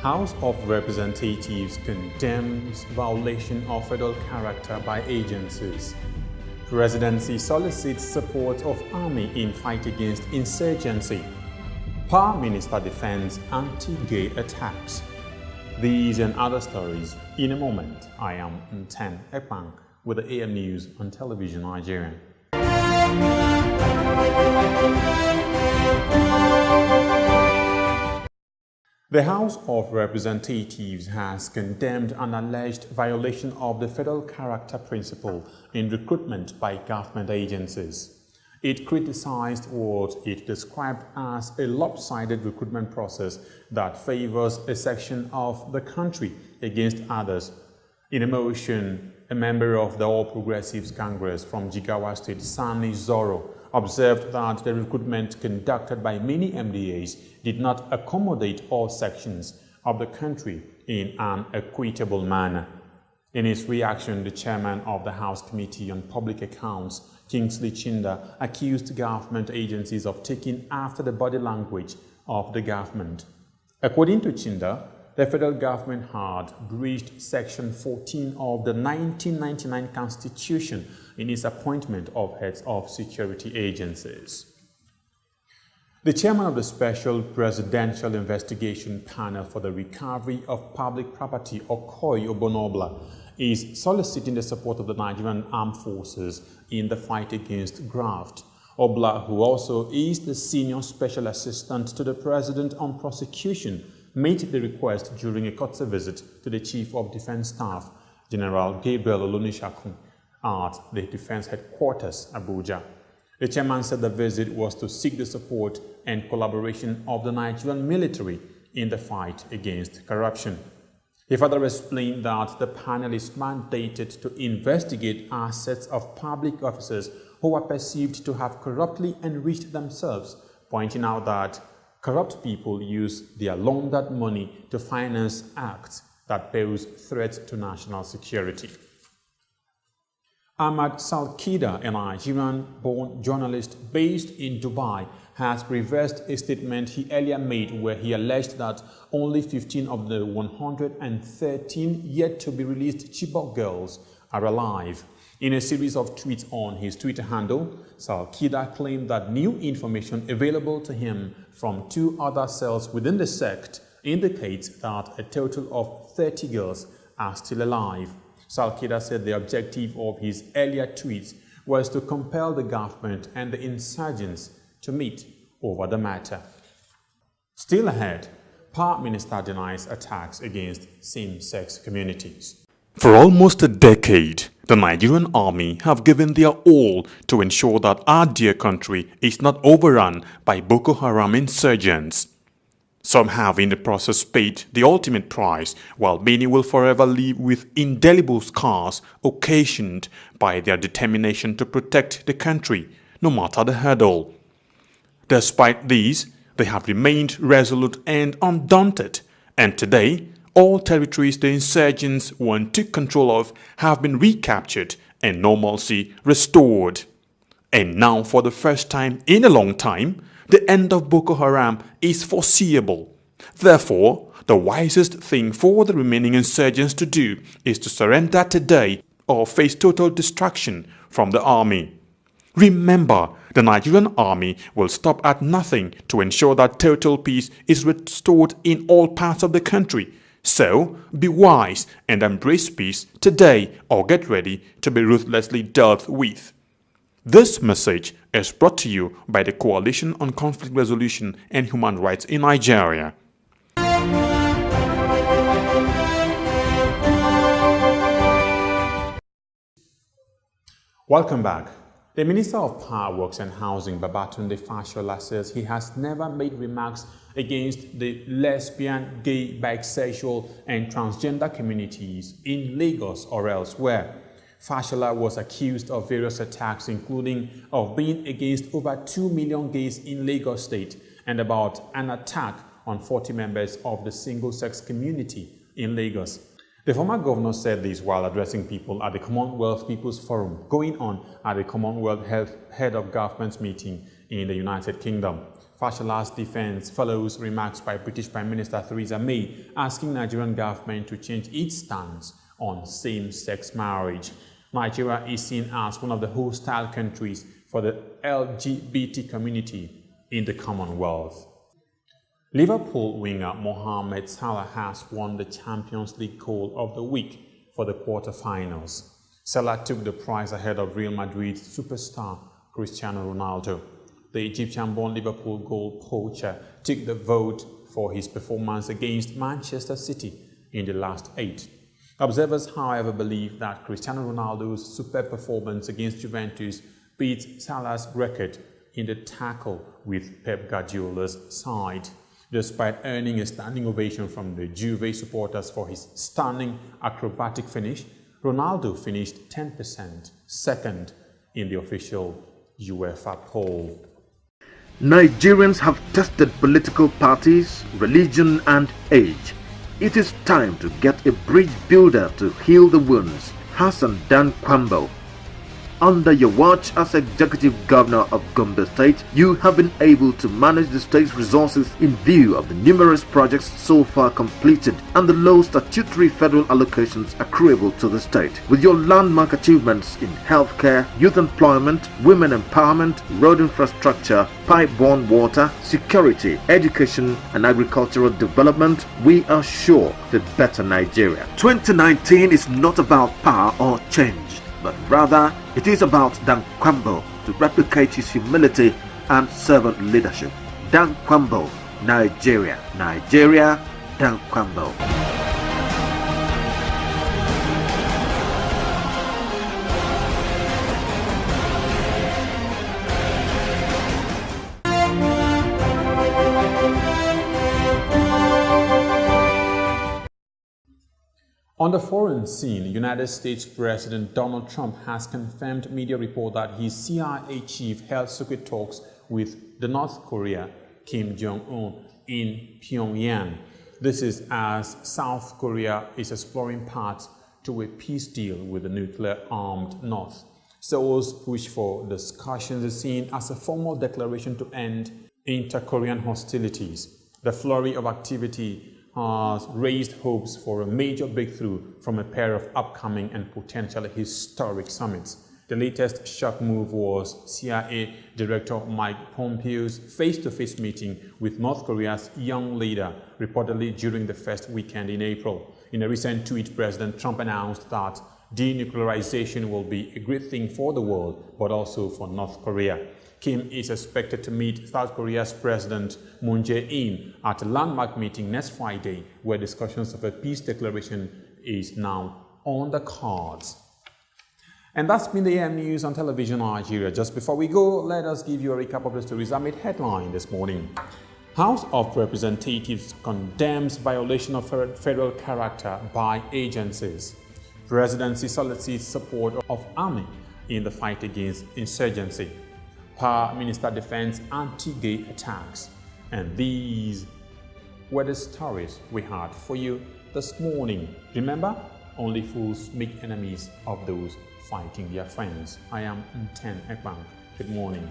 House of Representatives condemns violation of federal character by agencies. Presidency solicits support of Army in fight against insurgency. Power Minister defends anti-gay attacks. These and other stories in a moment. I am Nten Ekpang with the AM News on Television Nigerian. The House of Representatives has condemned an alleged violation of the federal character principle in recruitment by government agencies. It criticized what it described as a lopsided recruitment process that favors a section of the country against others. In a motion, a member of the All Progressives Congress from Jigawa State, Sani Zoro, observed that the recruitment conducted by many MDAs did not accommodate all sections of the country in an equitable manner. In his reaction, the chairman of the House Committee on Public Accounts, Kingsley Chinda, accused government agencies of taking after the body language of the government. According to Chinda, the federal government had breached Section 14 of the 1999 Constitution in its appointment of heads of security agencies. The chairman of the Special Presidential Investigation Panel for the Recovery of Public Property, Okoye Obonobla, is soliciting the support of the Nigerian Armed Forces in the fight against graft. Obla, who also is the Senior Special Assistant to the President on Prosecution, made the request during a courtesy visit to the Chief of Defense Staff, General Gabriel Olunishaku, at the Defense Headquarters, Abuja. The chairman said the visit was to seek the support and collaboration of the Nigerian military in the fight against corruption. He further explained that the panel is mandated to investigate assets of public officers who are perceived to have corruptly enriched themselves, pointing out that corrupt people use their laundered money to finance acts that pose threats to national security. Ahmad Salkida, a Nigerian-born journalist based in Dubai, has reversed a statement he earlier made where he alleged that only 15 of the 113 yet-to-be-released Chibok girls are alive. In a series of tweets on his Twitter handle, Salkida claimed that new information available to him from 2 other cells within the sect indicates that a total of 30 girls are still alive. Salkida said the objective of his earlier tweets was to compel the government and the insurgents to meet over the matter. Still ahead, Power Minister denies attacks against same-sex communities. For almost a decade, the Nigerian army have given their all to ensure that our dear country is not overrun by Boko Haram insurgents. Some have in the process paid the ultimate price, while many will forever live with indelible scars occasioned by their determination to protect the country, no matter the hurdle. Despite these, they have remained resolute and undaunted, and today, all territories the insurgents once took control of have been recaptured and normalcy restored. And now, for the first time in a long time, the end of Boko Haram is foreseeable. Therefore, the wisest thing for the remaining insurgents to do is to surrender today or face total destruction from the army. Remember, the Nigerian army will stop at nothing to ensure that total peace is restored in all parts of the country. So, be wise and embrace peace today or get ready to be ruthlessly dealt with. This message is brought to you by the Coalition on Conflict Resolution and Human Rights in Nigeria. Welcome back. The Minister of Power, Works and Housing, Babatunde Fashola, says he has never made remarks against the lesbian, gay, bisexual and transgender communities in Lagos or elsewhere. Fashola was accused of various attacks, including of being against over 2 million gays in Lagos State and about an attack on 40 members of the single-sex community in Lagos. The former governor said this while addressing people at the Commonwealth People's Forum going on at the Commonwealth Head of Government meeting in the United Kingdom. Fashala's defense follows remarks by British Prime Minister Theresa May asking Nigerian government to change its stance on same-sex marriage. Nigeria is seen as one of the hostile countries for the LGBT community in the Commonwealth. Liverpool winger Mohamed Salah has won the Champions League Goal of the Week for the quarter-finals. Salah took the prize ahead of Real Madrid's superstar Cristiano Ronaldo. The Egyptian-born Liverpool goal poacher took the vote for his performance against Manchester City in the last 8. Observers, however, believe that Cristiano Ronaldo's superb performance against Juventus beats Salah's record in the tackle with Pep Guardiola's side. Despite earning a standing ovation from the Juve supporters for his stunning acrobatic finish, Ronaldo finished 10% second in the official UEFA poll. Nigerians have tested political parties, religion and age. It is time to get a bridge builder to heal the wounds. Hassan Dan Kwambo. Under your watch as Executive Governor of Gombe State, you have been able to manage the state's resources in view of the numerous projects so far completed and the low statutory federal allocations accruable to the state. With your landmark achievements in healthcare, youth employment, women empowerment, road infrastructure, pipe-borne water, security, education and agricultural development, we are sure of a better Nigeria. 2019 is not about power or change, but rather it is about Dan Kwambo to replicate his humility and servant leadership. Dan Kwambo, Nigeria. Nigeria, Dan Kwambo. On the foreign scene, United States President Donald Trump has confirmed media report that his CIA chief held secret talks with the North Korea Kim Jong-un in Pyongyang. This is as South Korea is exploring paths to a peace deal with the nuclear-armed North. Seoul's push for discussions is seen as a formal declaration to end inter-Korean hostilities. The flurry of activity has raised hopes for a major breakthrough from a pair of upcoming and potentially historic summits. The latest shock move was CIA Director Mike Pompeo's face-to-face meeting with North Korea's young leader, reportedly during the first weekend in April. In a recent tweet, President Trump announced that denuclearization will be a great thing for the world, but also for North Korea. Kim is expected to meet South Korea's President Moon Jae-in at a landmark meeting next Friday, where discussions of a peace declaration is now on the cards. And that's been the AM News on Television Nigeria. Just before we go, let us give you a recap of the stories that made headline this morning. House of Representatives condemns violation of federal character by agencies. Presidency solicits support of Army in the fight against insurgency. Power Minister defends anti-gay attacks. And these were the stories we had for you this morning. Remember, only fools make enemies of those fighting their friends. I am Nten Ekbang. Good morning.